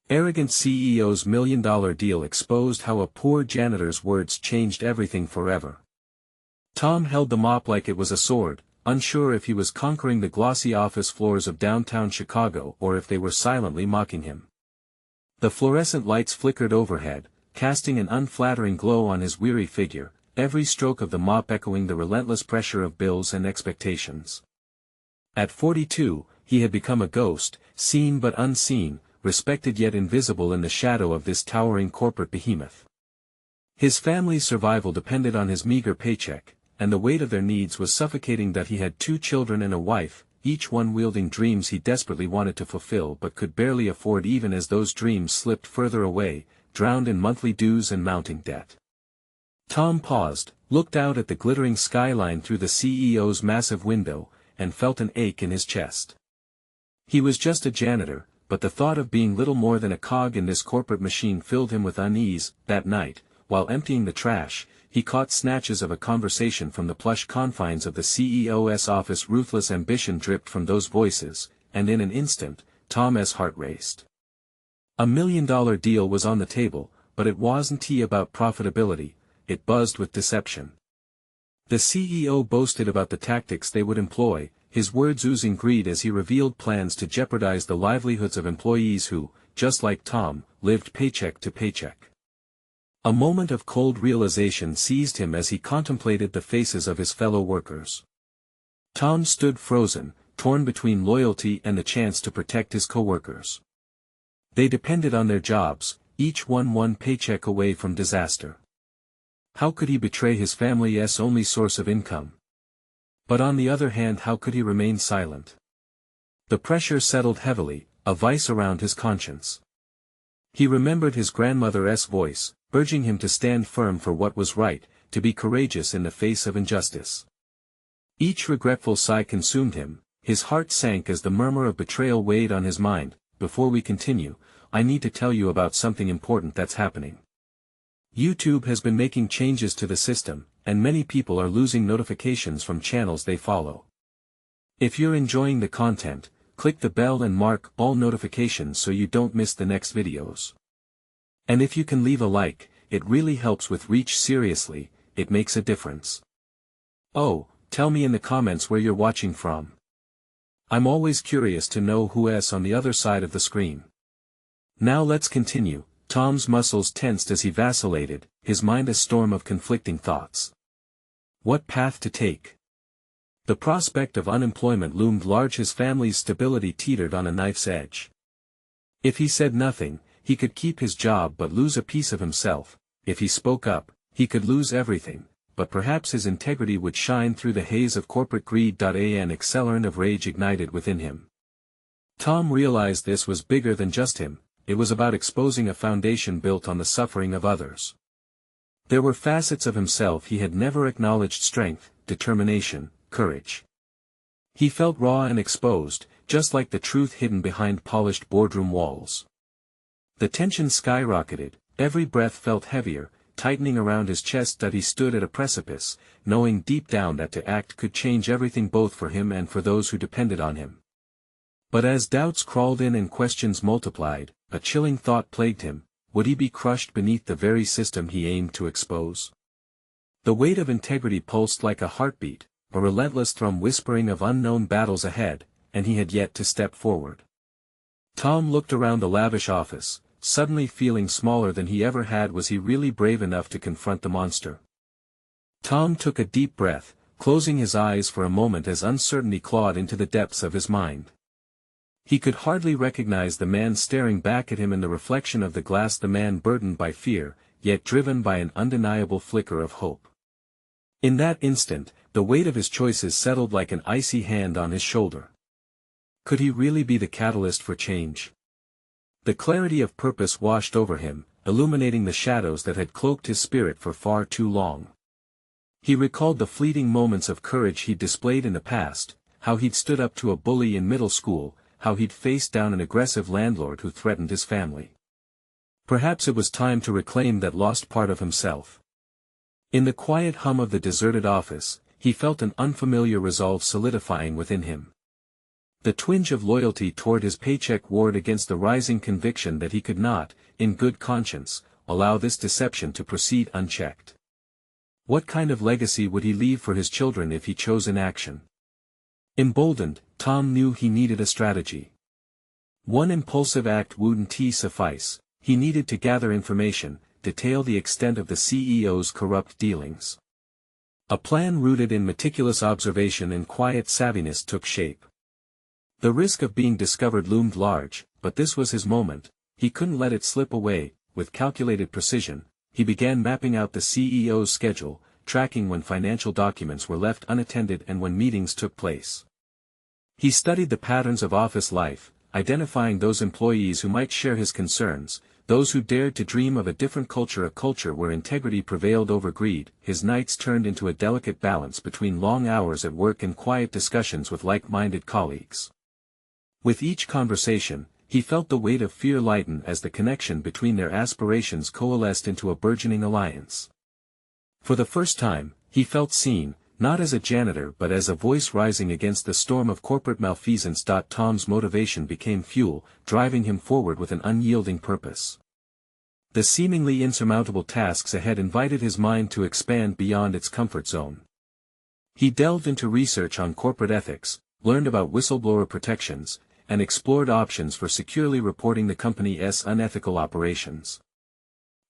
Arrogant CEO's million-dollar deal exposed how a poor janitor's words changed everything forever. Tom held the mop like it was a sword, unsure if he was conquering the glossy office floors of downtown Chicago or if they were silently mocking him. The fluorescent lights flickered overhead, casting an unflattering glow on his weary figure, every stroke of the mop echoing the relentless pressure of bills and expectations. At 42, he had become a ghost, seen but unseen, respected yet invisible in the shadow of this towering corporate behemoth. His family's survival depended on his meager paycheck, and the weight of their needs was suffocating. That he had 2 children and a wife, each one wielding dreams he desperately wanted to fulfill but could barely afford even as those dreams slipped further away, drowned in monthly dues and mounting debt. Tom paused, looked out at the glittering skyline through the CEO's massive window, and felt an ache in his chest. He was just a janitor, but the thought of being little more than a cog in this corporate machine filled him with unease. That night, while emptying the trash, he caught snatches of a conversation from the plush confines of the CEO's office. Ruthless ambition dripped from those voices, and in an instant, Tom's heart raced. $1 million deal was on the table, but it wasn't about profitability, it buzzed with deception. The CEO boasted about the tactics they would employ, his words oozing greed as he revealed plans to jeopardize the livelihoods of employees who, just like Tom, lived paycheck to paycheck. A moment of cold realization seized him as he contemplated the faces of his fellow workers. Tom stood frozen, torn between loyalty and the chance to protect his coworkers. They depended on their jobs, each one paycheck away from disaster. How could he betray his family's only source of income? But on the other hand, how could he remain silent? The pressure settled heavily, a vice around his conscience. He remembered his grandmother's voice, urging him to stand firm for what was right, to be courageous in the face of injustice. Each regretful sigh consumed him, his heart sank as the murmur of betrayal weighed on his mind. Before we continue, I need to tell you about something important that's happening. YouTube has been making changes to the system, and many people are losing notifications from channels they follow. If you're enjoying the content, click the bell and mark all notifications so you don't miss the next videos. And if you can leave a like, it really helps with reach. Seriously, it makes a difference. Oh, tell me in the comments where you're watching from. I'm always curious to know who's on the other side of the screen. Now let's continue. Tom's muscles tensed as he vacillated, his mind a storm of conflicting thoughts. What path to take? The prospect of unemployment loomed large. His family's stability teetered on a knife's edge. If he said nothing, he could keep his job but lose a piece of himself. If he spoke up, he could lose everything, but perhaps his integrity would shine through the haze of corporate greed. An accelerant of rage ignited within him. Tom realized this was bigger than just him. It was about exposing a foundation built on the suffering of others. There were facets of himself he had never acknowledged: strength, determination, courage. He felt raw and exposed, just like the truth hidden behind polished boardroom walls. The tension skyrocketed, every breath felt heavier, tightening around his chest. He stood at a precipice, knowing deep down that to act could change everything, both for him and for those who depended on him. But as doubts crawled in and questions multiplied, a chilling thought plagued him: would he be crushed beneath the very system he aimed to expose? The weight of integrity pulsed like a heartbeat, a relentless thrum whispering of unknown battles ahead, and he had yet to step forward. Tom looked around the lavish office, suddenly feeling smaller than he ever had. Was he really brave enough to confront the monster? Tom took a deep breath, closing his eyes for a moment as uncertainty clawed into the depths of his mind. He could hardly recognize the man staring back at him in the reflection of the glass, the man burdened by fear, yet driven by an undeniable flicker of hope. In that instant, the weight of his choices settled like an icy hand on his shoulder. Could he really be the catalyst for change? The clarity of purpose washed over him, illuminating the shadows that had cloaked his spirit for far too long. He recalled the fleeting moments of courage he'd displayed in the past, how he'd stood up to a bully in middle school, how he'd faced down an aggressive landlord who threatened his family. Perhaps it was time to reclaim that lost part of himself. In the quiet hum of the deserted office, he felt an unfamiliar resolve solidifying within him. The twinge of loyalty toward his paycheck warred against the rising conviction that he could not, in good conscience, allow this deception to proceed unchecked. What kind of legacy would he leave for his children if he chose inaction? Emboldened, Tom knew he needed a strategy. One impulsive act wouldn't suffice. He needed to gather information, detail the extent of the CEO's corrupt dealings. A plan rooted in meticulous observation and quiet savviness took shape. The risk of being discovered loomed large, but this was his moment. He couldn't let it slip away. With calculated precision, he began mapping out the CEO's schedule, tracking when financial documents were left unattended and when meetings took place. He studied the patterns of office life, identifying those employees who might share his concerns, those who dared to dream of a different culture, a culture where integrity prevailed over greed. His nights turned into a delicate balance between long hours at work and quiet discussions with like-minded colleagues. With each conversation, he felt the weight of fear lighten as the connection between their aspirations coalesced into a burgeoning alliance. For the first time, he felt seen, not as a janitor but as a voice rising against the storm of corporate malfeasance. Tom's motivation became fuel, driving him forward with an unyielding purpose. The seemingly insurmountable tasks ahead invited his mind to expand beyond its comfort zone. He delved into research on corporate ethics, learned about whistleblower protections, and explored options for securely reporting the company's unethical operations.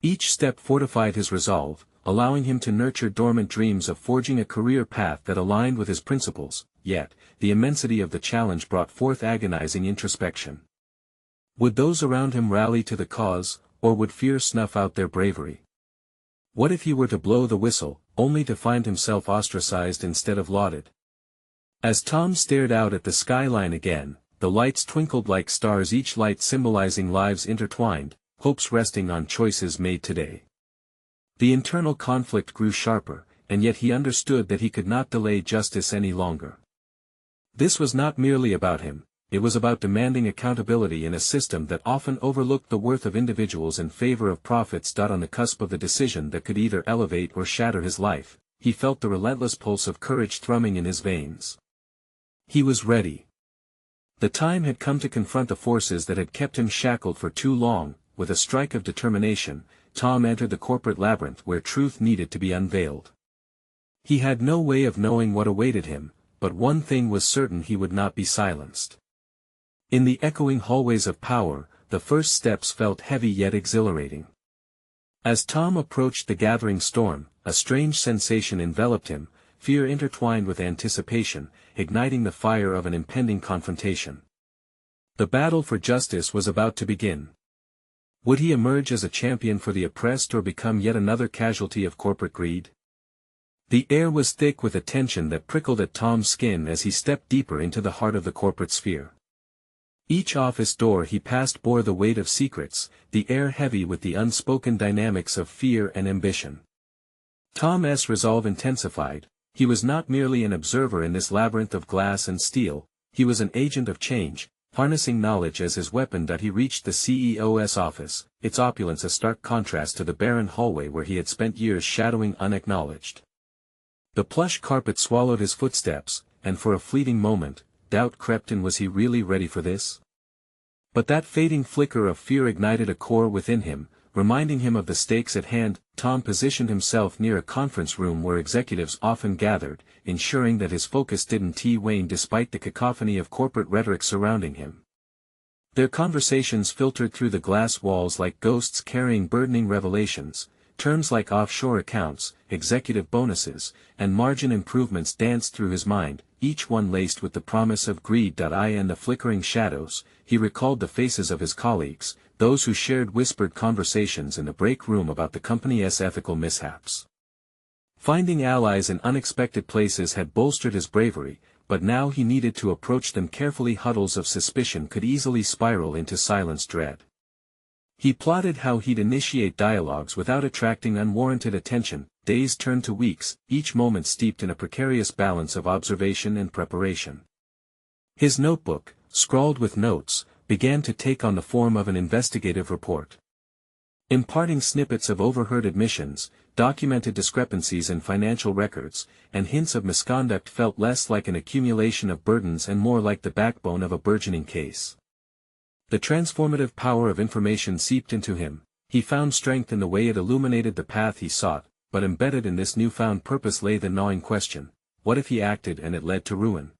Each step fortified his resolve, allowing him to nurture dormant dreams of forging a career path that aligned with his principles. Yet, the immensity of the challenge brought forth agonizing introspection. Would those around him rally to the cause, or would fear snuff out their bravery? What if he were to blow the whistle, only to find himself ostracized instead of lauded? As Tom stared out at the skyline again, the lights twinkled like stars, each light symbolizing lives intertwined, hopes resting on choices made today. The internal conflict grew sharper, and yet he understood that he could not delay justice any longer. This was not merely about him, it was about demanding accountability in a system that often overlooked the worth of individuals in favor of profits. On the cusp of the decision that could either elevate or shatter his life, he felt the relentless pulse of courage thrumming in his veins. He was ready. The time had come to confront the forces that had kept him shackled for too long. With a strike of determination, Tom entered the corporate labyrinth where truth needed to be unveiled. He had no way of knowing what awaited him, but one thing was certain: he would not be silenced. In the echoing hallways of power, the first steps felt heavy yet exhilarating. As Tom approached the gathering storm, a strange sensation enveloped him, fear intertwined with anticipation, igniting the fire of an impending confrontation. The battle for justice was about to begin. Would he emerge as a champion for the oppressed or become yet another casualty of corporate greed? The air was thick with a tension that prickled at Tom's skin as he stepped deeper into the heart of the corporate sphere. Each office door he passed bore the weight of secrets, the air heavy with the unspoken dynamics of fear and ambition. Tom's resolve intensified. He was not merely an observer in this labyrinth of glass and steel, he was an agent of change, harnessing knowledge as his weapon. He reached the CEO's office, its opulence a stark contrast to the barren hallway where he had spent years shadowing unacknowledged. The plush carpet swallowed his footsteps, and for a fleeting moment, doubt crept in: was he really ready for this? But that fading flicker of fear ignited a core within him, reminding him of the stakes at hand. Tom positioned himself near a conference room where executives often gathered, ensuring that his focus didn't wane despite the cacophony of corporate rhetoric surrounding him. Their conversations filtered through the glass walls like ghosts carrying burdening revelations. Terms like offshore accounts, executive bonuses, and margin improvements danced through his mind, each one laced with the promise of greed. In the flickering shadows, he recalled the faces of his colleagues, those who shared whispered conversations in the break room about the company's ethical mishaps. Finding allies in unexpected places had bolstered his bravery, but now he needed to approach them carefully. Huddles of suspicion could easily spiral into silenced dread. He plotted how he'd initiate dialogues without attracting unwarranted attention. Days turned to weeks, each moment steeped in a precarious balance of observation and preparation. His notebook, scrawled with notes, began to take on the form of an investigative report. imparting snippets of overheard admissions, documented discrepancies in financial records, and hints of misconduct felt less like an accumulation of burdens and more like the backbone of a burgeoning case. The transformative power of information seeped into him. He found strength in the way it illuminated the path he sought, but embedded in this newfound purpose lay the gnawing question: what if he acted and it led to ruin?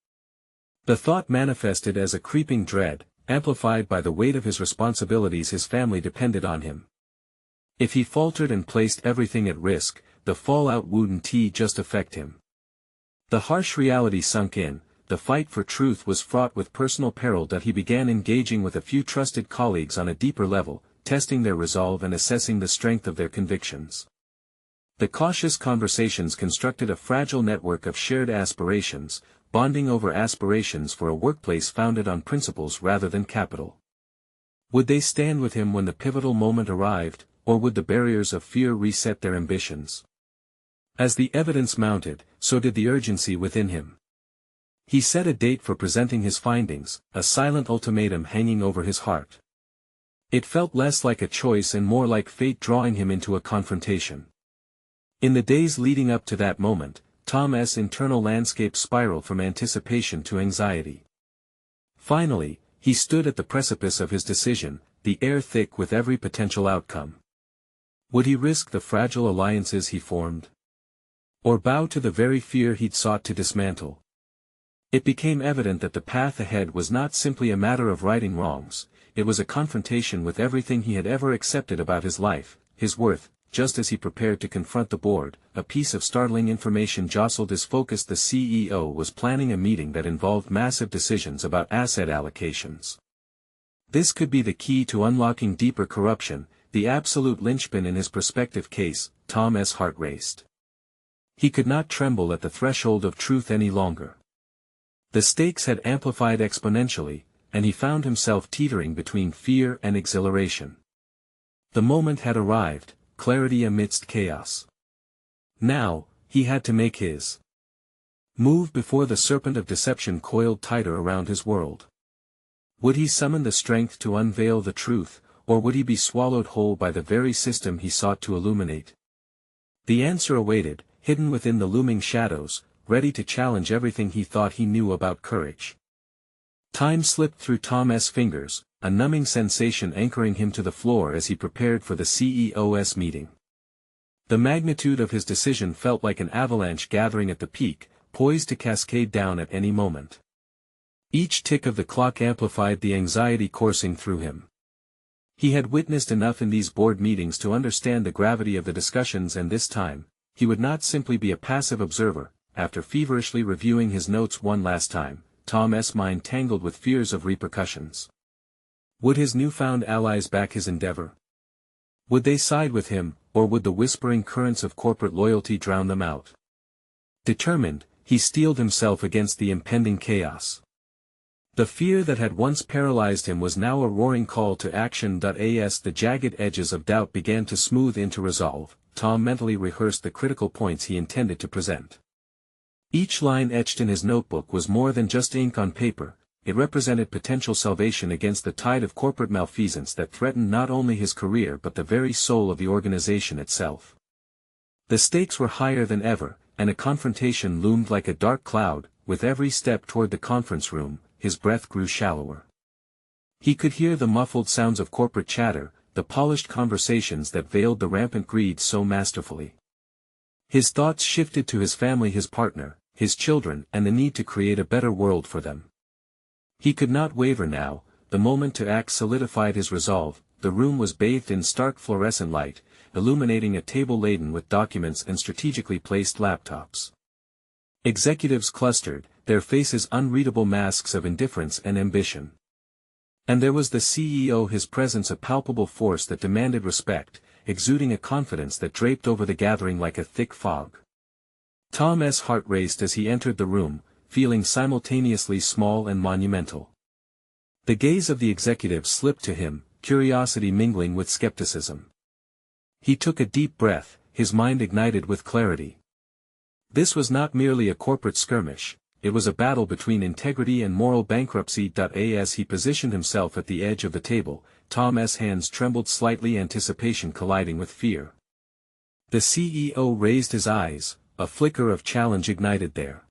The thought manifested as a creeping dread, amplified by the weight of his responsibilities. His family depended on him. If he faltered and placed everything at risk, the fallout wouldn't just affect him. The harsh reality sunk in. The fight for truth was fraught with personal peril. That he began engaging with a few trusted colleagues on a deeper level, testing their resolve and assessing the strength of their convictions. The cautious conversations constructed a fragile network of shared aspirations, bonding over aspirations for a workplace founded on principles rather than capital. Would they stand with him when the pivotal moment arrived, or would the barriers of fear reset their ambitions? As the evidence mounted, so did the urgency within him. He set a date for presenting his findings, a silent ultimatum hanging over his heart. It felt less like a choice and more like fate drawing him into a confrontation. In the days leading up to that moment, Tom's internal landscape spiraled from anticipation to anxiety. Finally, he stood at the precipice of his decision, the air thick with every potential outcome. Would he risk the fragile alliances he formed? Or bow to the very fear he'd sought to dismantle? It became evident that the path ahead was not simply a matter of righting wrongs. It was a confrontation with everything he had ever accepted about his life, his worth. Just as he prepared to confront the board, a piece of startling information jostled his focus. The CEO was planning a meeting that involved massive decisions about asset allocations. This could be the key to unlocking deeper corruption, the absolute linchpin in his prospective case. Tom's heart raced. He could not tremble at the threshold of truth any longer. The stakes had amplified exponentially, and he found himself teetering between fear and exhilaration. The moment had arrived, clarity amidst chaos. Now, he had to make his move before the serpent of deception coiled tighter around his world. Would he summon the strength to unveil the truth, or would he be swallowed whole by the very system he sought to illuminate? The answer awaited, hidden within the looming shadows, ready to challenge everything he thought he knew about courage. Time slipped through Tom's fingers, a numbing sensation anchoring him to the floor as he prepared for the CEO's meeting. The magnitude of his decision felt like an avalanche gathering at the peak, poised to cascade down at any moment. Each tick of the clock amplified the anxiety coursing through him. He had witnessed enough in these board meetings to understand the gravity of the discussions, and this time, he would not simply be a passive observer. After feverishly reviewing his notes one last time, Tom's mind tangled with fears of repercussions. Would his newfound allies back his endeavor? Would they side with him, or would the whispering currents of corporate loyalty drown them out? Determined, he steeled himself against the impending chaos. The fear that had once paralyzed him was now a roaring call to action. As the jagged edges of doubt began to smooth into resolve, Tom mentally rehearsed the critical points he intended to present. Each line etched in his notebook was more than just ink on paper. It represented potential salvation against the tide of corporate malfeasance that threatened not only his career but the very soul of the organization itself. The stakes were higher than ever, and a confrontation loomed like a dark cloud. With every step toward the conference room, his breath grew shallower. He could hear the muffled sounds of corporate chatter, the polished conversations that veiled the rampant greed so masterfully. His thoughts shifted to his family, his partner, his children, and the need to create a better world for them. He could not waver now. The moment to act solidified his resolve. The room was bathed in stark fluorescent light, illuminating a table laden with documents and strategically placed laptops. Executives clustered, their faces unreadable masks of indifference and ambition. And there was the CEO, his presence a palpable force that demanded respect, exuding a confidence that draped over the gathering like a thick fog. Tom's heart raced as he entered the room, feeling simultaneously small and monumental. The gaze of the executive slipped to him, curiosity mingling with skepticism. He took a deep breath, his mind ignited with clarity. This was not merely a corporate skirmish, it was a battle between integrity and moral bankruptcy. As he positioned himself at the edge of the table, Tom's hands trembled slightly, anticipation colliding with fear. The CEO raised his eyes, a flicker of challenge ignited there.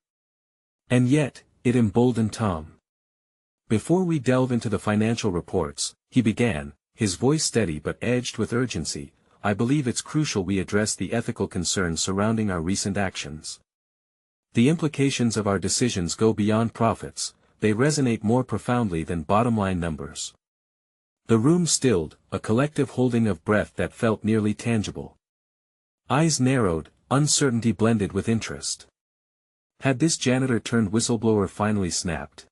And yet, it emboldened Tom. Before we delve into the financial reports, he began, his voice steady but edged with urgency, I believe it's crucial we address the ethical concerns surrounding our recent actions. The implications of our decisions go beyond profits, they resonate more profoundly than bottom-line numbers. The room stilled, a collective holding of breath that felt nearly tangible. Eyes narrowed, uncertainty blended with interest. Had this janitor-turned-whistleblower finally snapped?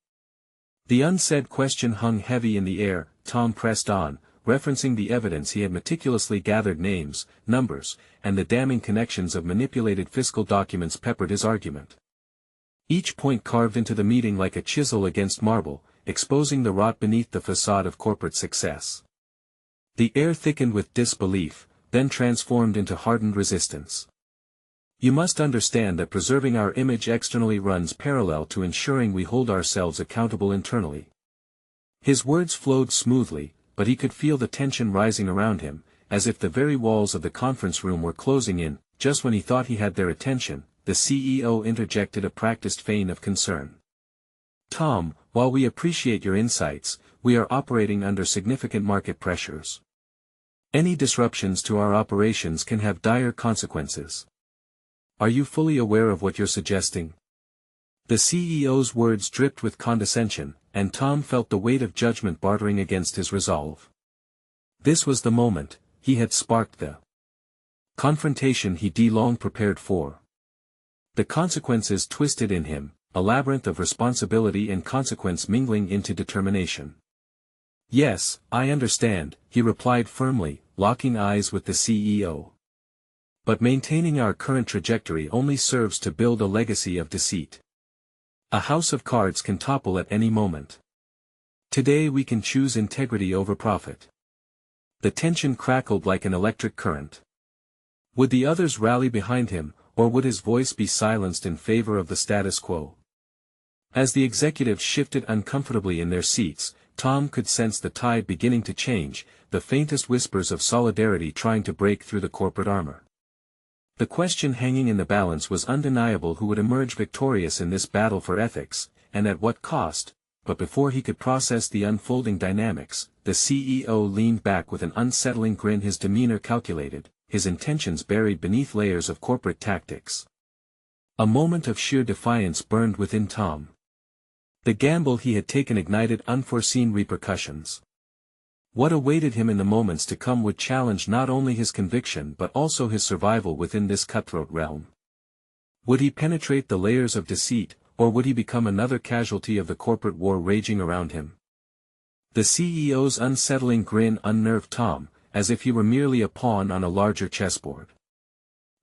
The unsaid question hung heavy in the air. Tom pressed on, referencing the evidence he had meticulously gathered, names, numbers, and the damning connections of manipulated fiscal documents peppered his argument. Each point carved into the meeting like a chisel against marble, exposing the rot beneath the facade of corporate success. The air thickened with disbelief, then transformed into hardened resistance. You must understand that preserving our image externally runs parallel to ensuring we hold ourselves accountable internally. His words flowed smoothly, but he could feel the tension rising around him, as if the very walls of the conference room were closing in. Just when he thought he had their attention, the CEO interjected a practiced feign of concern. Tom, while we appreciate your insights, we are operating under significant market pressures. Any disruptions to our operations can have dire consequences. Are you fully aware of what you're suggesting? The CEO's words dripped with condescension, and Tom felt the weight of judgment bartering against his resolve. This was the moment, he had sparked the confrontation he'd long prepared for. The consequences twisted in him, a labyrinth of responsibility and consequence mingling into determination. Yes, I understand, he replied firmly, locking eyes with the CEO. But maintaining our current trajectory only serves to build a legacy of deceit. A house of cards can topple at any moment. Today we can choose integrity over profit. The tension crackled like an electric current. Would the others rally behind him, or would his voice be silenced in favor of the status quo? As the executives shifted uncomfortably in their seats, Tom could sense the tide beginning to change, the faintest whispers of solidarity trying to break through the corporate armor. The question hanging in the balance was undeniable: who would emerge victorious in this battle for ethics, and at what cost? But before he could process the unfolding dynamics, the CEO leaned back with an unsettling grin, his demeanor calculated, his intentions buried beneath layers of corporate tactics. A moment of sheer defiance burned within Tom. The gamble he had taken ignited unforeseen repercussions. What awaited him in the moments to come would challenge not only his conviction but also his survival within this cutthroat realm. Would he penetrate the layers of deceit, or would he become another casualty of the corporate war raging around him? The CEO's unsettling grin unnerved Tom, as if he were merely a pawn on a larger chessboard.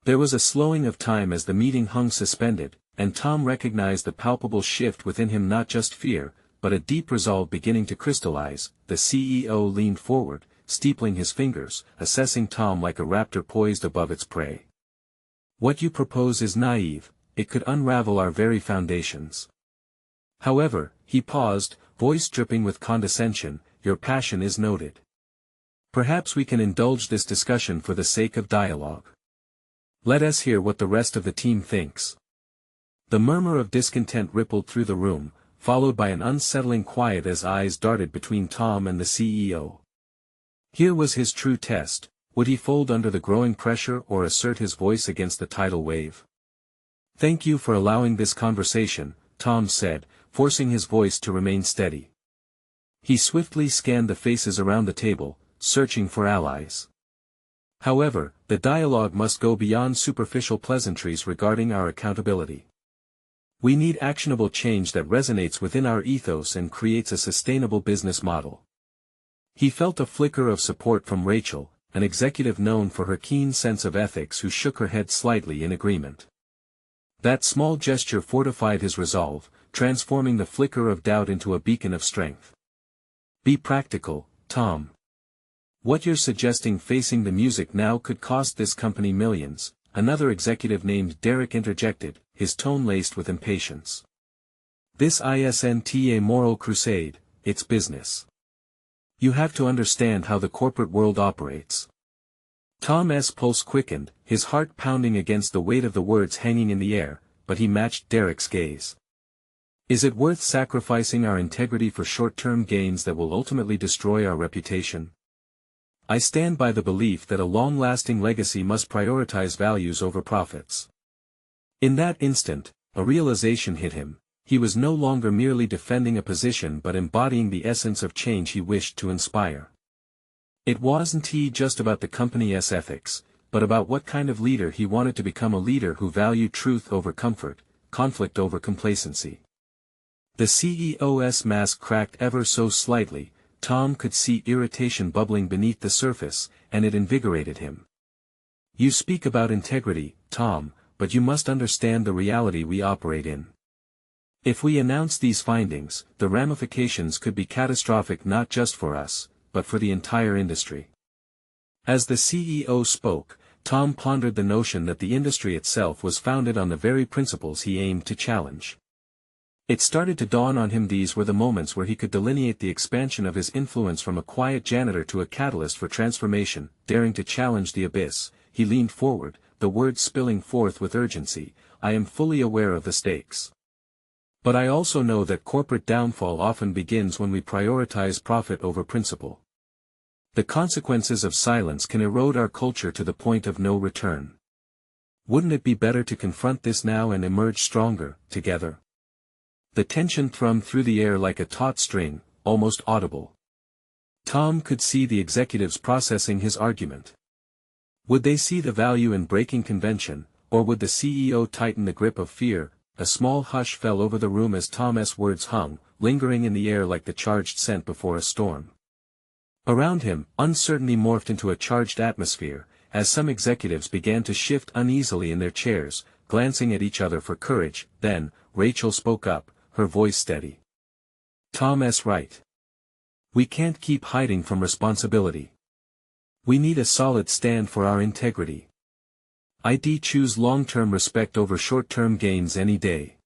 There was a slowing of time as the meeting hung suspended, and Tom recognized the palpable shift within him, not just fear, but a deep resolve beginning to crystallize. The CEO leaned forward, steepling his fingers, assessing Tom like a raptor poised above its prey. What you propose is naive, it could unravel our very foundations. However, he paused, voice dripping with condescension, your passion is noted. Perhaps we can indulge this discussion for the sake of dialogue. Let us hear what the rest of the team thinks. The murmur of discontent rippled through the room, followed by an unsettling quiet as eyes darted between Tom and the CEO. Here was his true test: would he fold under the growing pressure or assert his voice against the tidal wave? Thank you for allowing this conversation, Tom said, forcing his voice to remain steady. He swiftly scanned the faces around the table, searching for allies. However, the dialogue must go beyond superficial pleasantries regarding our accountability. We need actionable change that resonates within our ethos and creates a sustainable business model. He felt a flicker of support from Rachel, an executive known for her keen sense of ethics, who shook her head slightly in agreement. That small gesture fortified his resolve, transforming the flicker of doubt into a beacon of strength. Be practical, Tom. What you're suggesting facing the music now could cost this company millions, another executive named Derek interjected, his tone laced with impatience. This isn't a moral crusade, it's business. You have to understand how the corporate world operates. Tom's pulse quickened, his heart pounding against the weight of the words hanging in the air, but he matched Derek's gaze. Is it worth sacrificing our integrity for short-term gains that will ultimately destroy our reputation? I stand by the belief that a long-lasting legacy must prioritize values over profits. In that instant, a realization hit him. He was no longer merely defending a position but embodying the essence of change he wished to inspire. It wasn't just about the company's ethics, but about what kind of leader he wanted to become, a leader who valued truth over comfort, conflict over complacency. The CEO's mask cracked ever so slightly. Tom could see irritation bubbling beneath the surface, and it invigorated him. You speak about integrity, Tom, but you must understand the reality we operate in. If we announce these findings, the ramifications could be catastrophic not just for us, but for the entire industry. As the CEO spoke, Tom pondered the notion that the industry itself was founded on the very principles he aimed to challenge. It started to dawn on him these were the moments where he could delineate the expansion of his influence from a quiet janitor to a catalyst for transformation. Daring to challenge the abyss, he leaned forward, the words spilling forth with urgency. I am fully aware of the stakes. But I also know that corporate downfall often begins when we prioritize profit over principle. The consequences of silence can erode our culture to the point of no return. Wouldn't it be better to confront this now and emerge stronger, together? The tension thrummed through the air like a taut string, almost audible. Tom could see the executives processing his argument. Would they see the value in breaking convention, or would the CEO tighten the grip of fear? A small hush fell over the room as Tom's words hung, lingering in the air like the charged scent before a storm. Around him, uncertainty morphed into a charged atmosphere, as some executives began to shift uneasily in their chairs, glancing at each other for courage. Then, Rachel spoke up, her voice steady. Tom's right. We can't keep hiding from responsibility. We need a solid stand for our integrity. I'd choose long-term respect over short-term gains any day.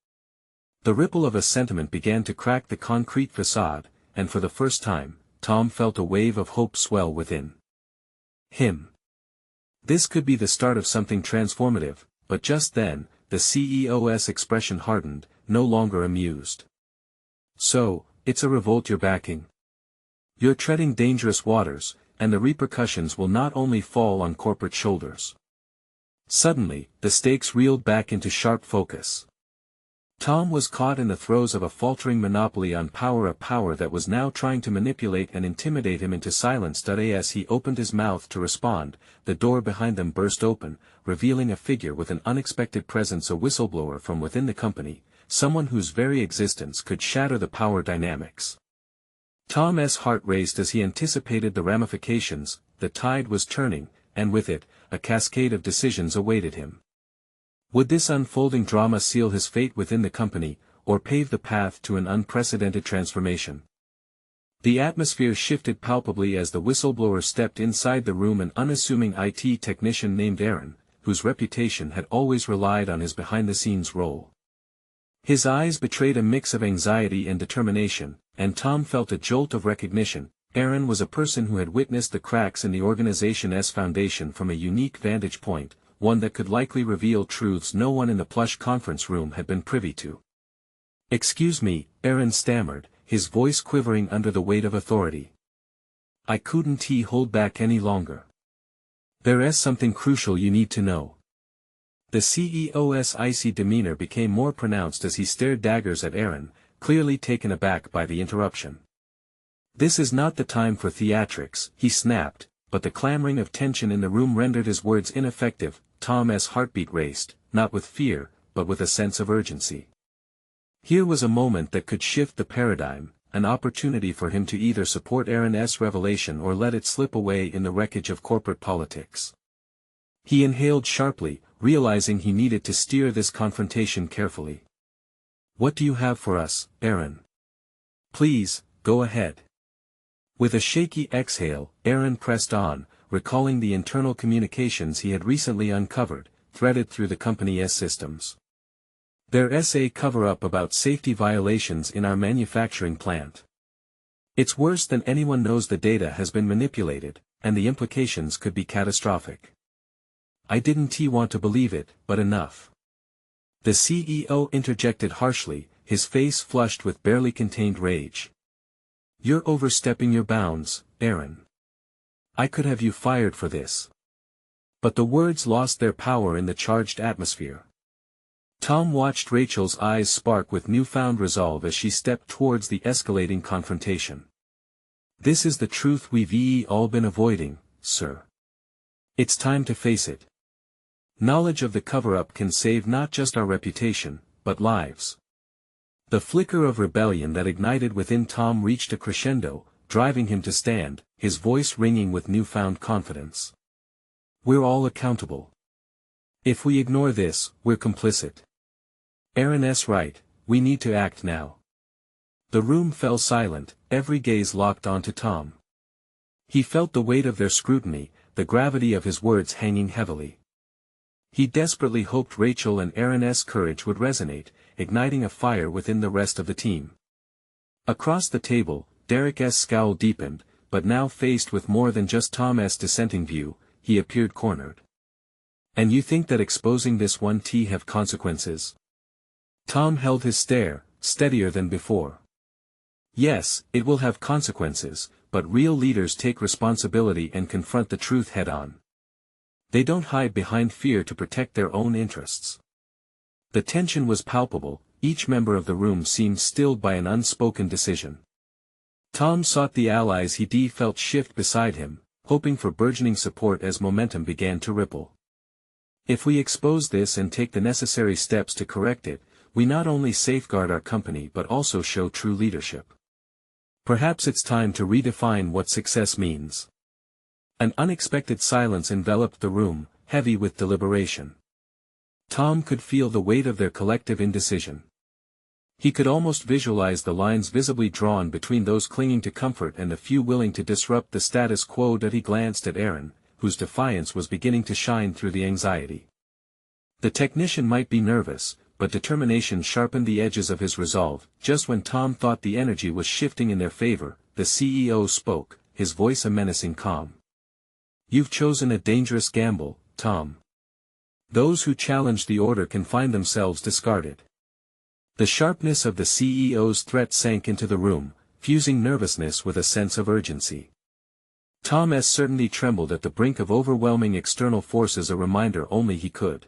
The ripple of a sentiment began to crack the concrete facade, and for the first time, Tom felt a wave of hope swell within him. This could be the start of something transformative, but just then, the CEO's expression hardened, no longer amused. So, it's a revolt you're backing. You're treading dangerous waters, and the repercussions will not only fall on corporate shoulders. Suddenly, the stakes reeled back into sharp focus. Tom was caught in the throes of a faltering monopoly on power, a power that was now trying to manipulate and intimidate him into silence. As he opened his mouth to respond, the door behind them burst open, revealing a figure with an unexpected presence, a whistleblower from within the company, someone whose very existence could shatter the power dynamics. Tom's heart raced as he anticipated the ramifications. The tide was turning, and with it, a cascade of decisions awaited him. Would this unfolding drama seal his fate within the company, or pave the path to an unprecedented transformation? The atmosphere shifted palpably as the whistleblower stepped inside the room, an unassuming IT technician named Aaron, whose reputation had always relied on his behind-the-scenes role. His eyes betrayed a mix of anxiety and determination, and Tom felt a jolt of recognition. Aaron was a person who had witnessed the cracks in the organization's foundation from a unique vantage point, one that could likely reveal truths no one in the plush conference room had been privy to. Excuse me, Aaron stammered, his voice quivering under the weight of authority. I couldn't hold back any longer. There's something crucial you need to know. The CEO's icy demeanor became more pronounced as he stared daggers at Aaron, clearly taken aback by the interruption. This is not the time for theatrics, he snapped, but the clamoring of tension in the room rendered his words ineffective. Tom's heartbeat raced, not with fear, but with a sense of urgency. Here was a moment that could shift the paradigm, an opportunity for him to either support Aaron's revelation or let it slip away in the wreckage of corporate politics. He inhaled sharply, realizing he needed to steer this confrontation carefully. What do you have for us, Aaron? Please, go ahead. With a shaky exhale, Aaron pressed on, recalling the internal communications he had recently uncovered, threaded through the company's systems. There's a cover-up about safety violations in our manufacturing plant. It's worse than anyone knows the data has been manipulated, and the implications could be catastrophic. I didn't want to believe it, but enough. The CEO interjected harshly, his face flushed with barely contained rage. You're overstepping your bounds, Aaron. I could have you fired for this. But the words lost their power in the charged atmosphere. Tom watched Rachel's eyes spark with newfound resolve as she stepped towards the escalating confrontation. This is the truth we've all been avoiding, sir. It's time to face it. Knowledge of the cover-up can save not just our reputation, but lives. The flicker of rebellion that ignited within Tom reached a crescendo, driving him to stand, his voice ringing with newfound confidence. We're all accountable. If we ignore this, we're complicit. Aaron's right, we need to act now. The room fell silent, every gaze locked onto Tom. He felt the weight of their scrutiny, the gravity of his words hanging heavily. He desperately hoped Rachel and Aaron's courage would resonate, igniting a fire within the rest of the team. Across the table, Derek's scowl deepened, but now faced with more than just Tom's dissenting view, he appeared cornered. And you think that exposing this one have consequences? Tom held his stare, steadier than before. Yes, it will have consequences, but real leaders take responsibility and confront the truth head-on. They don't hide behind fear to protect their own interests. The tension was palpable, each member of the room seemed stilled by an unspoken decision. Tom sought the allies he felt shift beside him, hoping for burgeoning support as momentum began to ripple. If we expose this and take the necessary steps to correct it, we not only safeguard our company but also show true leadership. Perhaps it's time to redefine what success means. An unexpected silence enveloped the room, heavy with deliberation. Tom could feel the weight of their collective indecision. He could almost visualize the lines visibly drawn between those clinging to comfort and the few willing to disrupt the status quo. He glanced at Aaron, whose defiance was beginning to shine through the anxiety. The technician might be nervous, but determination sharpened the edges of his resolve. Just when Tom thought the energy was shifting in their favor, the CEO spoke, his voice a menacing calm. You've chosen a dangerous gamble, Tom. Those who challenge the order can find themselves discarded. The sharpness of the CEO's threat sank into the room, fusing nervousness with a sense of urgency. Tom's certainty trembled at the brink of overwhelming external forces, a reminder only he could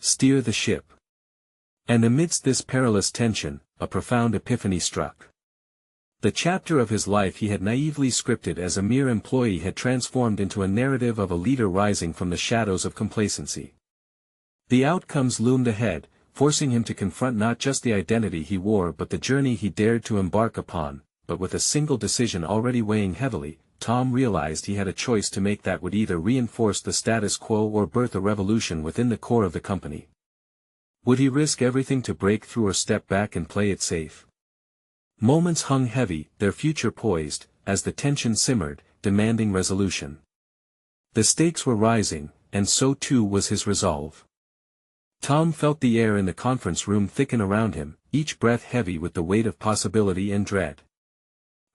steer the ship. And amidst this perilous tension, a profound epiphany struck. The chapter of his life he had naively scripted as a mere employee had transformed into a narrative of a leader rising from the shadows of complacency. The outcomes loomed ahead, forcing him to confront not just the identity he wore but the journey he dared to embark upon. But with a single decision already weighing heavily, Tom realized he had a choice to make that would either reinforce the status quo or birth a revolution within the core of the company. Would he risk everything to break through or step back and play it safe? Moments hung heavy, their future poised, as the tension simmered, demanding resolution. The stakes were rising, and so too was his resolve. Tom felt the air in the conference room thicken around him, each breath heavy with the weight of possibility and dread.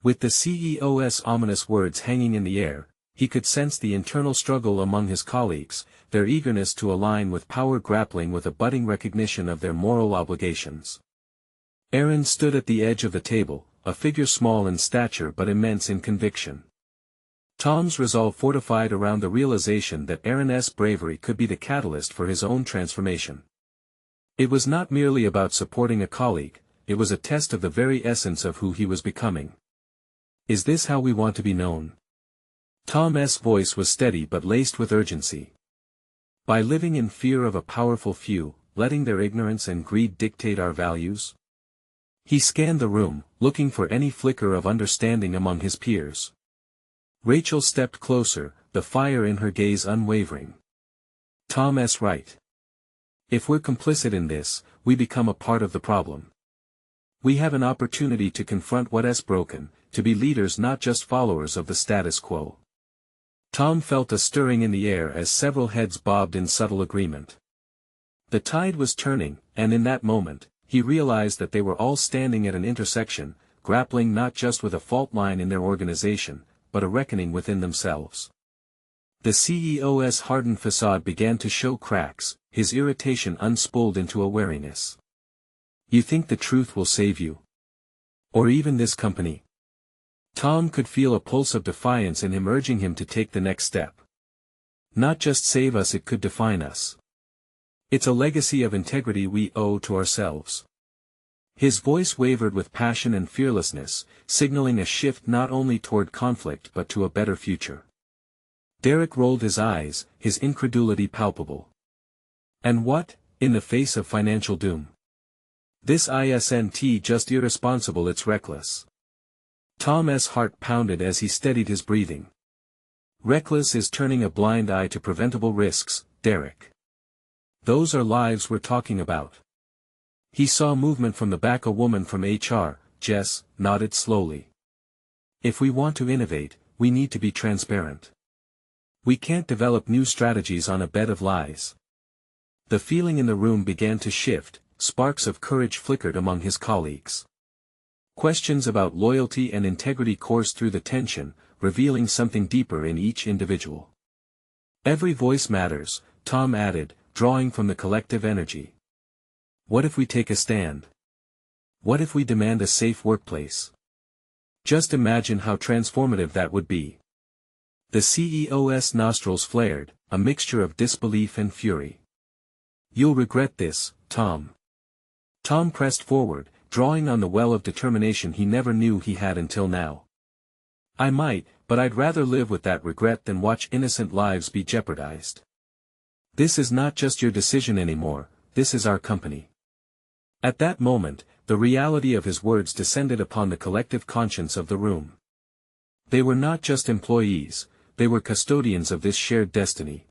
With the CEO's ominous words hanging in the air, he could sense the internal struggle among his colleagues, their eagerness to align with power grappling with a budding recognition of their moral obligations. Aaron stood at the edge of the table, a figure small in stature but immense in conviction. Tom's resolve fortified around the realization that Aaron's bravery could be the catalyst for his own transformation. It was not merely about supporting a colleague, it was a test of the very essence of who he was becoming. Is this how we want to be known? Tom's voice was steady but laced with urgency. By living in fear of a powerful few, letting their ignorance and greed dictate our values? He scanned the room, looking for any flicker of understanding among his peers. Rachel stepped closer, the fire in her gaze unwavering. Tom's right. If we're complicit in this, we become a part of the problem. We have an opportunity to confront what's broken, to be leaders not just followers of the status quo. Tom felt a stirring in the air as several heads bobbed in subtle agreement. The tide was turning, and in that moment, he realized that they were all standing at an intersection, grappling not just with a fault line in their organization, but a reckoning within themselves. The CEO's hardened facade began to show cracks, his irritation unspooled into a wariness. You think the truth will save you? Or even this company? Tom could feel a pulse of defiance in him urging him to take the next step. Not just save us, it could define us. It's a legacy of integrity we owe to ourselves. His voice wavered with passion and fearlessness, signaling a shift not only toward conflict but to a better future. Derek rolled his eyes, his incredulity palpable. And what, in the face of financial doom? This isn't just irresponsible, it's reckless. Tom's heart pounded as he steadied his breathing. Reckless is turning a blind eye to preventable risks, Derek. Those are lives we're talking about. He saw movement from the back. A woman from HR, Jess, nodded slowly. If we want to innovate, we need to be transparent. We can't develop new strategies on a bed of lies. The feeling in the room began to shift, sparks of courage flickered among his colleagues. Questions about loyalty and integrity coursed through the tension, revealing something deeper in each individual. Every voice matters, Tom added, drawing from the collective energy. What if we take a stand? What if we demand a safe workplace? Just imagine how transformative that would be. The CEO's nostrils flared, a mixture of disbelief and fury. You'll regret this, Tom. Tom pressed forward, drawing on the well of determination he never knew he had until now. I might, but I'd rather live with that regret than watch innocent lives be jeopardized. This is not just your decision anymore, this is our company. At that moment, the reality of his words descended upon the collective conscience of the room. They were not just employees, they were custodians of this shared destiny.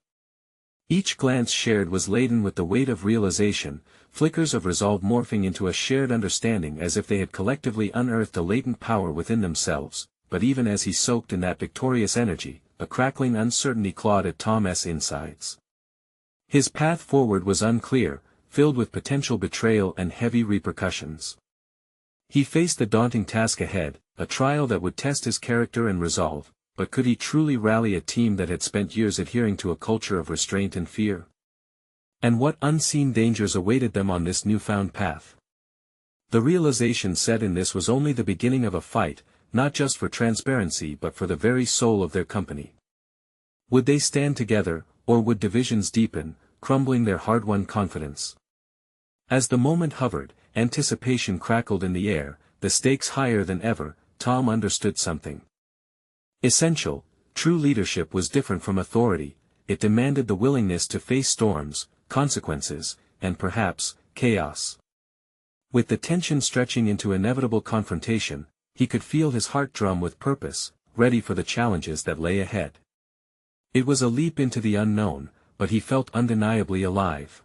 Each glance shared was laden with the weight of realization, flickers of resolve morphing into a shared understanding as if they had collectively unearthed a latent power within themselves, but even as he soaked in that victorious energy, a crackling uncertainty clawed at Tom's insides. His path forward was unclear, filled with potential betrayal and heavy repercussions. He faced the daunting task ahead, a trial that would test his character and resolve, but could he truly rally a team that had spent years adhering to a culture of restraint and fear? And what unseen dangers awaited them on this newfound path? The realization set in this was only the beginning of a fight, not just for transparency but for the very soul of their company. Would they stand together, or would divisions deepen, crumbling their hard-won confidence? As the moment hovered, anticipation crackled in the air, the stakes higher than ever, Tom understood something essential. True leadership was different from authority, it demanded the willingness to face storms, consequences, and perhaps, chaos. With the tension stretching into inevitable confrontation, he could feel his heart drum with purpose, ready for the challenges that lay ahead. It was a leap into the unknown, but he felt undeniably alive.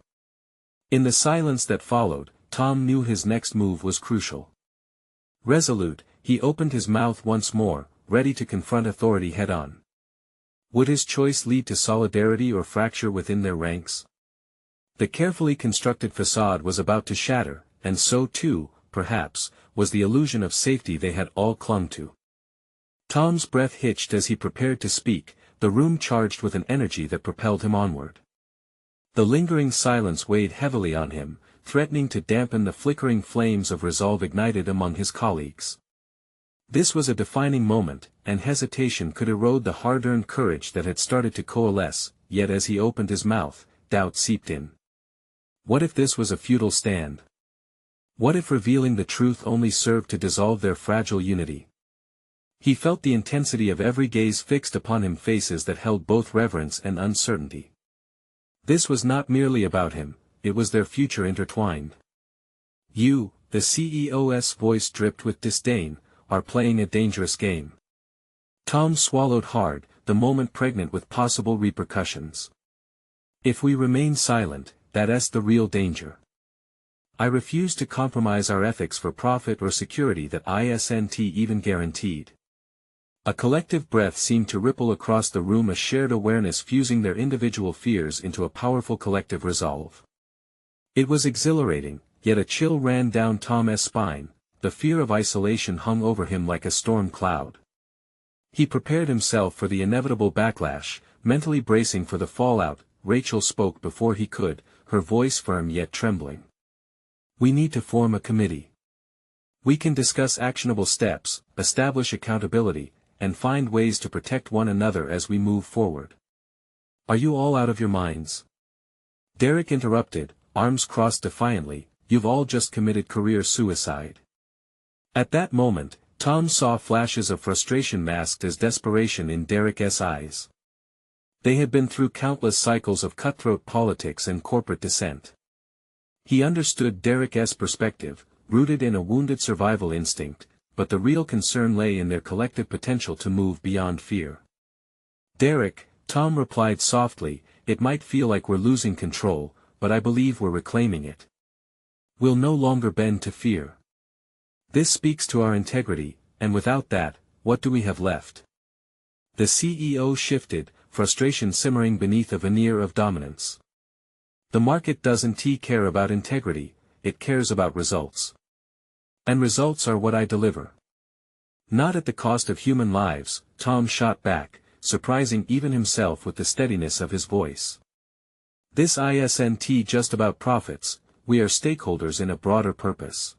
In the silence that followed, Tom knew his next move was crucial. Resolute, he opened his mouth once more, ready to confront authority head-on. Would his choice lead to solidarity or fracture within their ranks? The carefully constructed facade was about to shatter, and so too, perhaps, was the illusion of safety they had all clung to. Tom's breath hitched as he prepared to speak, the room charged with an energy that propelled him onward. The lingering silence weighed heavily on him, threatening to dampen the flickering flames of resolve ignited among his colleagues. This was a defining moment, and hesitation could erode the hard-earned courage that had started to coalesce, yet as he opened his mouth, doubt seeped in. What if this was a futile stand? What if revealing the truth only served to dissolve their fragile unity? He felt the intensity of every gaze fixed upon him, faces that held both reverence and uncertainty. This was not merely about him, it was their future intertwined. You, the CEO's voice dripped with disdain, are playing a dangerous game. Tom swallowed hard, the moment pregnant with possible repercussions. If we remain silent, that's the real danger. I refuse to compromise our ethics for profit or security that isn't even guaranteed. A collective breath seemed to ripple across the room, a shared awareness fusing their individual fears into a powerful collective resolve. It was exhilarating, yet a chill ran down Tom's spine, the fear of isolation hung over him like a storm cloud. He prepared himself for the inevitable backlash, mentally bracing for the fallout. Rachel spoke before he could, her voice firm yet trembling. "We need to form a committee. We can discuss actionable steps, establish accountability, and find ways to protect one another as we move forward." "Are you all out of your minds?" Derek interrupted, arms crossed defiantly. "You've all just committed career suicide." At that moment, Tom saw flashes of frustration masked as desperation in Derek's eyes. They had been through countless cycles of cutthroat politics and corporate dissent. He understood Derek's perspective, rooted in a wounded survival instinct, but the real concern lay in their collective potential to move beyond fear. "Derek," Tom replied softly, "it might feel like we're losing control, but I believe we're reclaiming it. We'll no longer bend to fear. This speaks to our integrity, and without that, what do we have left?" The CEO shifted, frustration simmering beneath a veneer of dominance. "The market doesn't care about integrity, it cares about results. And results are what I deliver." "Not at the cost of human lives," Tom shot back, surprising even himself with the steadiness of his voice. "This isn't just about profits, we are stakeholders in a broader purpose.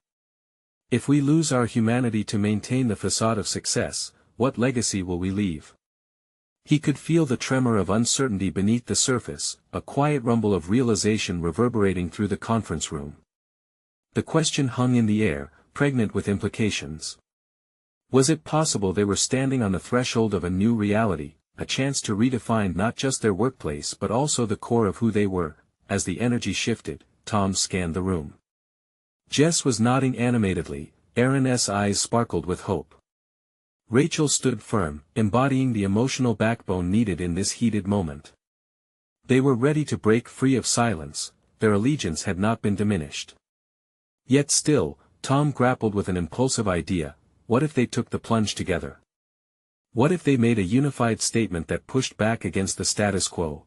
If we lose our humanity to maintain the facade of success, what legacy will we leave?" He could feel the tremor of uncertainty beneath the surface, a quiet rumble of realization reverberating through the conference room. The question hung in the air, pregnant with implications. Was it possible they were standing on the threshold of a new reality, a chance to redefine not just their workplace but also the core of who they were? As the energy shifted, Tom scanned the room. Jess was nodding animatedly, Aaron's eyes sparkled with hope. Rachel stood firm, embodying the emotional backbone needed in this heated moment. They were ready to break free of silence, their allegiance had not been diminished. Yet still, Tom grappled with an impulsive idea: what if they took the plunge together? What if they made a unified statement that pushed back against the status quo?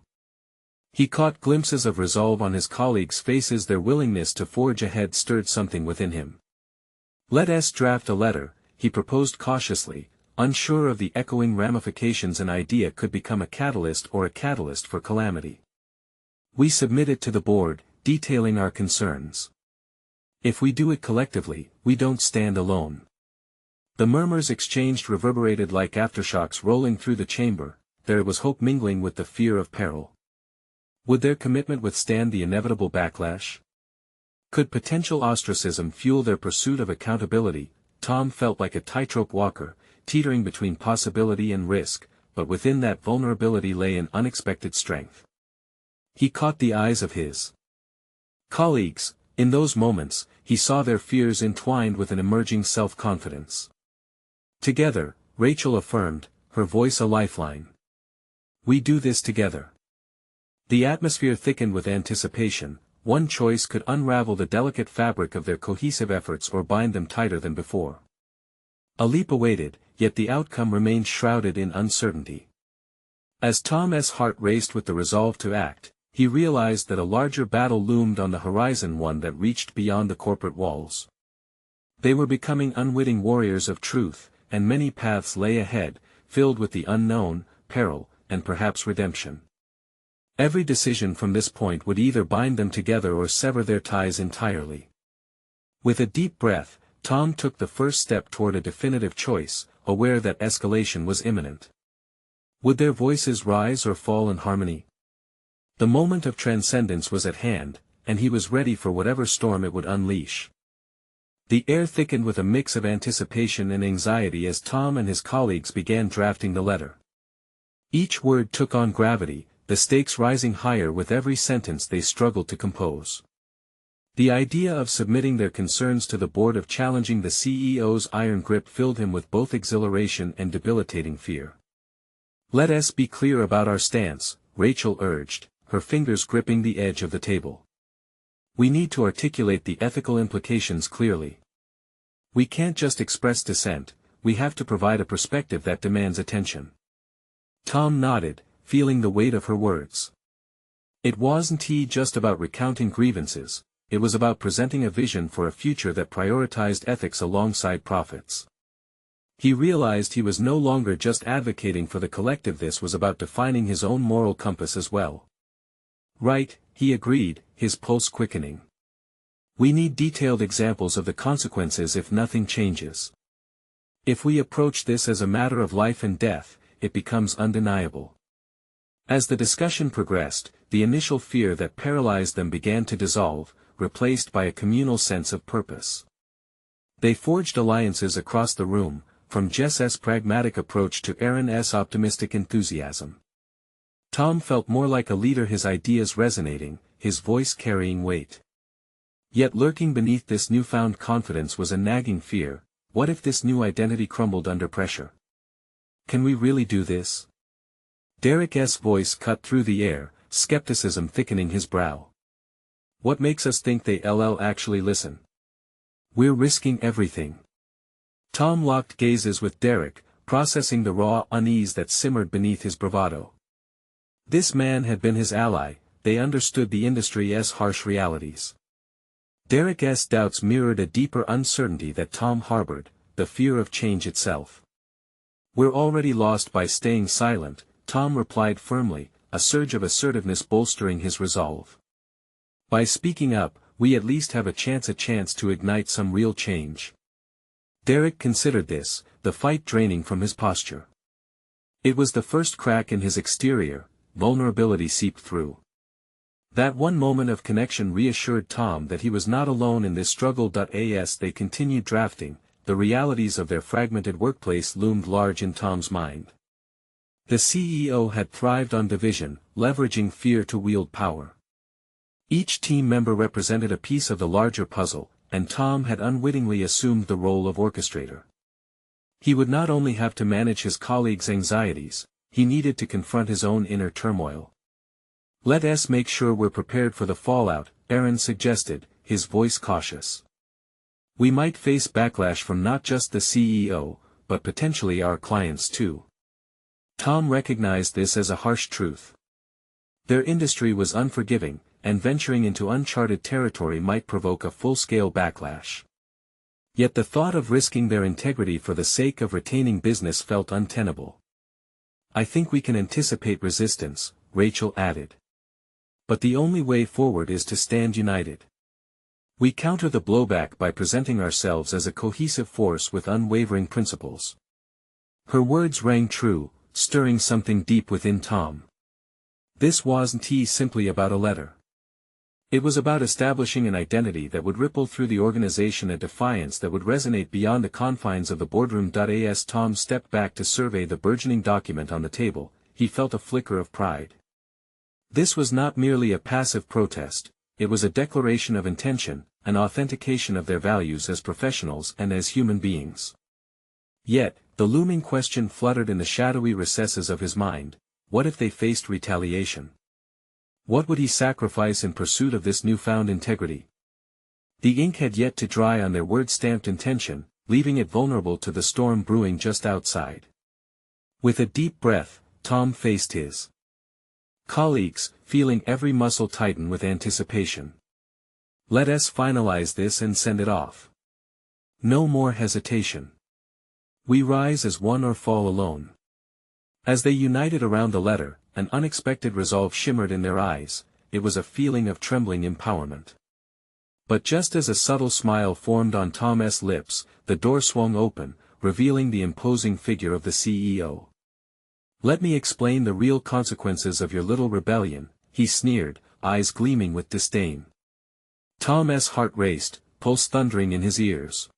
He caught glimpses of resolve on his colleagues' faces, their willingness to forge ahead stirred something within him. "Let's draft a letter," he proposed cautiously, unsure of the echoing ramifications an idea could become a catalyst or a catalyst for calamity. "We submit it to the board, detailing our concerns. If we do it collectively, we don't stand alone." The murmurs exchanged reverberated like aftershocks rolling through the chamber. There was hope mingling with the fear of peril. Would their commitment withstand the inevitable backlash? Could potential ostracism fuel their pursuit of accountability? Tom felt like a tightrope walker, teetering between possibility and risk, but within that vulnerability lay an unexpected strength. He caught the eyes of his colleagues. In those moments, he saw their fears entwined with an emerging self-confidence. "Together," Rachel affirmed, her voice a lifeline. "We do this together." The atmosphere thickened with anticipation. One choice could unravel the delicate fabric of their cohesive efforts or bind them tighter than before. A leap awaited, yet the outcome remained shrouded in uncertainty. As Tom's heart raced with the resolve to act, he realized that a larger battle loomed on the horizon, one that reached beyond the corporate walls. They were becoming unwitting warriors of truth, and many paths lay ahead, filled with the unknown, peril, and perhaps redemption. Every decision from this point would either bind them together or sever their ties entirely. With a deep breath, Tom took the first step toward a definitive choice, aware that escalation was imminent. Would their voices rise or fall in harmony? The moment of transcendence was at hand, and he was ready for whatever storm it would unleash. The air thickened with a mix of anticipation and anxiety as Tom and his colleagues began drafting the letter. Each word took on gravity, the stakes rising higher with every sentence they struggled to compose. The idea of submitting their concerns to the board, of challenging the CEO's iron grip, filled him with both exhilaration and debilitating fear. "Let us be clear about our stance," Rachel urged, her fingers gripping the edge of the table. "We need to articulate the ethical implications clearly. We can't just express dissent, we have to provide a perspective that demands attention." Tom nodded, feeling the weight of her words. It wasn't just about recounting grievances, it was about presenting a vision for a future that prioritized ethics alongside profits. He realized he was no longer just advocating for the collective, this was about defining his own moral compass as well. Right, he agreed, his pulse quickening. We need detailed examples of the consequences if nothing changes. If we approach this as a matter of life and death, it becomes undeniable. As the discussion progressed, the initial fear that paralyzed them began to dissolve, replaced by a communal sense of purpose. They forged alliances across the room, from Jess's pragmatic approach to Aaron's optimistic enthusiasm. Tom felt more like a leader, his ideas resonating, his voice carrying weight. Yet lurking beneath this newfound confidence was a nagging fear: what if this new identity crumbled under pressure? Can we really do this? Derek's voice cut through the air, skepticism thickening his brow. What makes us think they'll actually listen? We're risking everything. Tom locked gazes with Derek, processing the raw unease that simmered beneath his bravado. This man had been his ally, they understood the industry's harsh realities. Derek's doubts mirrored a deeper uncertainty that Tom harbored, the fear of change itself. We're already lost by staying silent, Tom replied firmly, a surge of assertiveness bolstering his resolve. By speaking up, we at least have a chance to ignite some real change. Derek considered this, the fight draining from his posture. It was the first crack in his exterior, vulnerability seeped through. That one moment of connection reassured Tom that he was not alone in this struggle. As they continued drafting, the realities of their fragmented workplace loomed large in Tom's mind. The CEO had thrived on division, leveraging fear to wield power. Each team member represented a piece of the larger puzzle, and Tom had unwittingly assumed the role of orchestrator. He would not only have to manage his colleagues' anxieties, he needed to confront his own inner turmoil. Let's make sure we're prepared for the fallout, Aaron suggested, his voice cautious. We might face backlash from not just the CEO, but potentially our clients too. Tom recognized this as a harsh truth. Their industry was unforgiving, and venturing into uncharted territory might provoke a full-scale backlash. Yet the thought of risking their integrity for the sake of retaining business felt untenable. I think we can anticipate resistance, Rachel added. But the only way forward is to stand united. We counter the blowback by presenting ourselves as a cohesive force with unwavering principles. Her words rang true, stirring something deep within Tom. This wasn't simply about a letter. It was about establishing an identity that would ripple through the organization, a defiance that would resonate beyond the confines of the boardroom. As Tom stepped back to survey the burgeoning document on the table, he felt a flicker of pride. This was not merely a passive protest, it was a declaration of intention, an authentication of their values as professionals and as human beings. Yet, the looming question fluttered in the shadowy recesses of his mind: what if they faced retaliation? What would he sacrifice in pursuit of this newfound integrity? The ink had yet to dry on their word-stamped intention, leaving it vulnerable to the storm brewing just outside. With a deep breath, Tom faced his colleagues, feeling every muscle tighten with anticipation. Let's finalize this and send it off. No more hesitation. We rise as one or fall alone. As they united around the letter, an unexpected resolve shimmered in their eyes. It was a feeling of trembling empowerment. But just as a subtle smile formed on Tom's lips, the door swung open, revealing the imposing figure of the CEO. Let me explain the real consequences of your little rebellion, he sneered, eyes gleaming with disdain. Tom's heart raced, pulse thundering in his ears.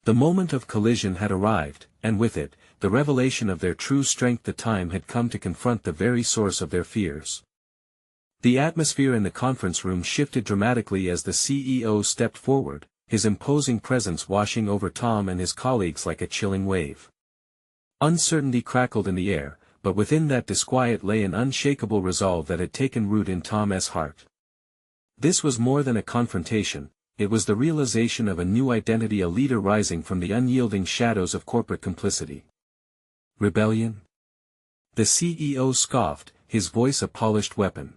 The moment of collision had arrived, and with it, the revelation of their true strength. The time had come to confront the very source of their fears. The atmosphere in the conference room shifted dramatically as the CEO stepped forward, his imposing presence washing over Tom and his colleagues like a chilling wave. Uncertainty crackled in the air, but within that disquiet lay an unshakable resolve that had taken root in Tom's heart. This was more than a confrontation, it was the realization of a new identity, a leader rising from the unyielding shadows of corporate complicity. Rebellion? The CEO scoffed, his voice a polished weapon.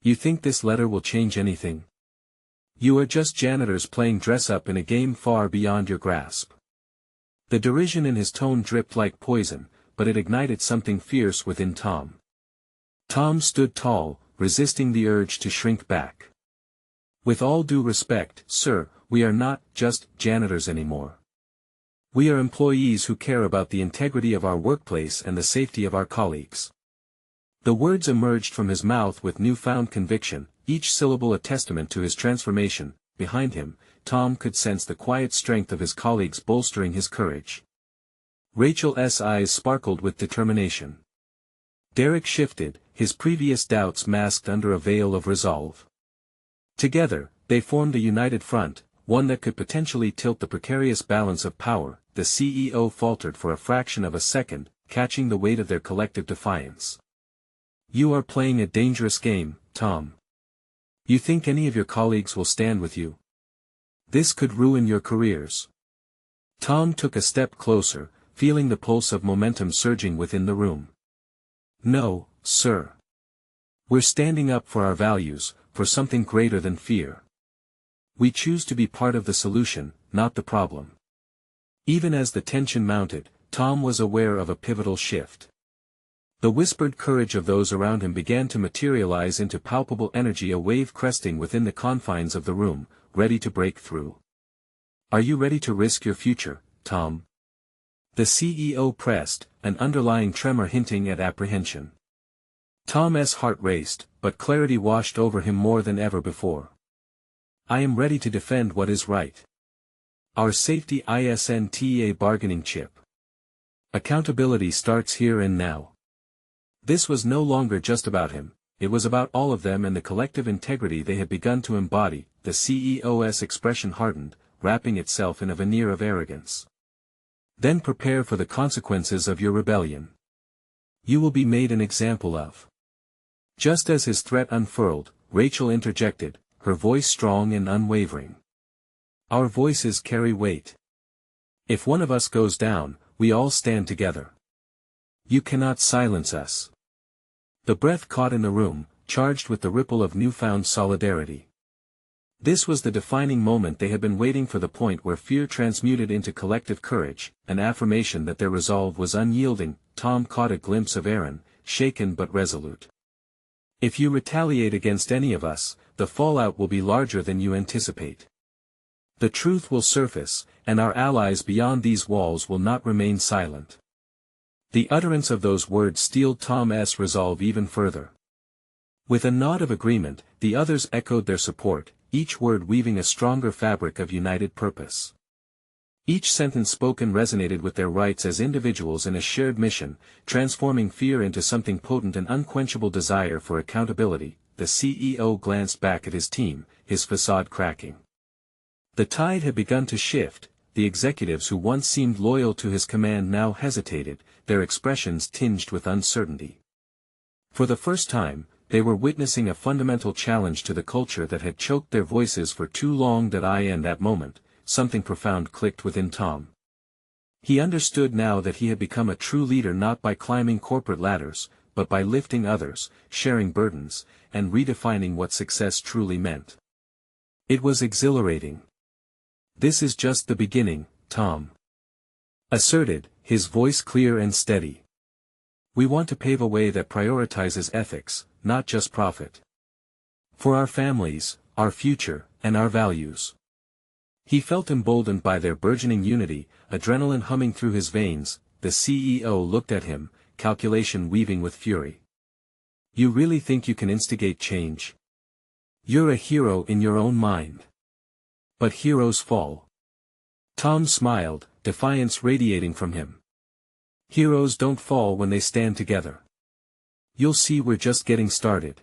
You think this letter will change anything? You are just janitors playing dress-up in a game far beyond your grasp. The derision in his tone dripped like poison, but it ignited something fierce within Tom. Tom stood tall, resisting the urge to shrink back. With all due respect, sir, we are not just janitors anymore. We are employees who care about the integrity of our workplace and the safety of our colleagues. The words emerged from his mouth with newfound conviction, each syllable a testament to his transformation. Behind him, Tom could sense the quiet strength of his colleagues bolstering his courage. Rachel's eyes sparkled with determination. Derek shifted, his previous doubts masked under a veil of resolve. Together, they formed a united front, one that could potentially tilt the precarious balance of power. The CEO faltered for a fraction of a second, catching the weight of their collective defiance. You are playing a dangerous game, Tom. You think any of your colleagues will stand with you? This could ruin your careers. Tom took a step closer, feeling the pulse of momentum surging within the room. No, sir. We're standing up for our values, for something greater than fear. We choose to be part of the solution, not the problem. Even as the tension mounted, Tom was aware of a pivotal shift. The whispered courage of those around him began to materialize into palpable energy, a wave cresting within the confines of the room, ready to break through. Are you ready to risk your future, Tom? The CEO pressed, an underlying tremor hinting at apprehension. Tom's heart raced, but clarity washed over him more than ever before. I am ready to defend what is right. Our safety isn't a bargaining chip. Accountability starts here and now. This was no longer just about him, it was about all of them and the collective integrity they had begun to embody. The CEO's expression hardened, wrapping itself in a veneer of arrogance. Then prepare for the consequences of your rebellion. You will be made an example of. Just as his threat unfurled, Rachel interjected, her voice strong and unwavering. Our voices carry weight. If one of us goes down, we all stand together. You cannot silence us. The breath caught in the room, charged with the ripple of newfound solidarity. This was the defining moment they had been waiting for, the point where fear transmuted into collective courage, an affirmation that their resolve was unyielding. Tom caught a glimpse of Aaron, shaken but resolute. If you retaliate against any of us, the fallout will be larger than you anticipate. The truth will surface, and our allies beyond these walls will not remain silent. The utterance of those words steeled Tom's resolve even further. With a nod of agreement, the others echoed their support, each word weaving a stronger fabric of united purpose. Each sentence spoken resonated with their rights as individuals in a shared mission, transforming fear into something potent, an unquenchable desire for accountability. The CEO glanced back at his team, his facade cracking. The tide had begun to shift. The executives who once seemed loyal to his command now hesitated, their expressions tinged with uncertainty. For the first time, they were witnessing a fundamental challenge to the culture that had choked their voices for too long. In that moment, something profound clicked within Tom. He understood now that he had become a true leader not by climbing corporate ladders, but by lifting others, sharing burdens, and redefining what success truly meant. It was exhilarating. This is just the beginning, Tom asserted, his voice clear and steady. We want to pave a way that prioritizes ethics, not just profit. For our families, our future, and our values. He felt emboldened by their burgeoning unity, adrenaline humming through his veins. The CEO looked at him, calculation weaving with fury. You really think you can instigate change? You're a hero in your own mind. But heroes fall. Tom smiled, defiance radiating from him. Heroes don't fall when they stand together. You'll see, we're just getting started.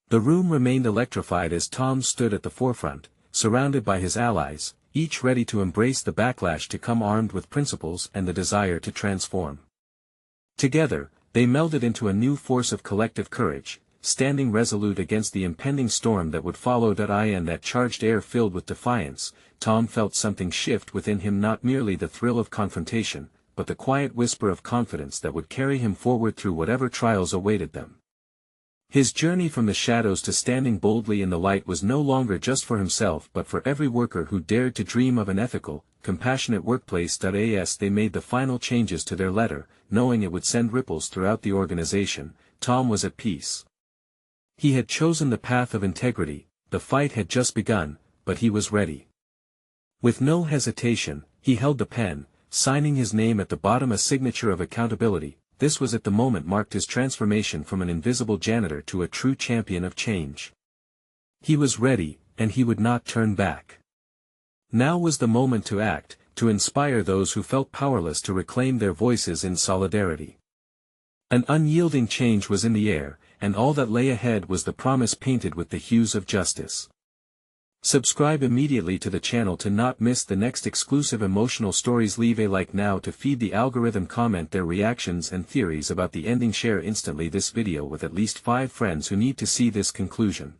The room remained electrified as Tom stood at the forefront, surrounded by his allies, each ready to embrace the backlash to come, armed with principles and the desire to transform. Together, they melded into a new force of collective courage, standing resolute against the impending storm that would follow. In that charged air filled with defiance, Tom felt something shift within him, not merely the thrill of confrontation, but the quiet whisper of confidence that would carry him forward through whatever trials awaited them. His journey from the shadows to standing boldly in the light was no longer just for himself but for every worker who dared to dream of an ethical, compassionate workplace. As they made the final changes to their letter, knowing it would send ripples throughout the organization, Tom was at peace. He had chosen the path of integrity, the fight had just begun, but he was ready. With no hesitation, he held the pen, signing his name at the bottom, a signature of accountability. This was at the moment marked his transformation from an invisible janitor to a true champion of change. He was ready, and he would not turn back. Now was the moment to act, to inspire those who felt powerless to reclaim their voices in solidarity. An unyielding change was in the air, and all that lay ahead was the promise painted with the hues of justice. Subscribe immediately to the channel to not miss the next exclusive emotional stories. Leave a like now to feed the algorithm. Comment their reactions and theories about the ending. Share instantly this video with at least 5 friends who need to see this conclusion.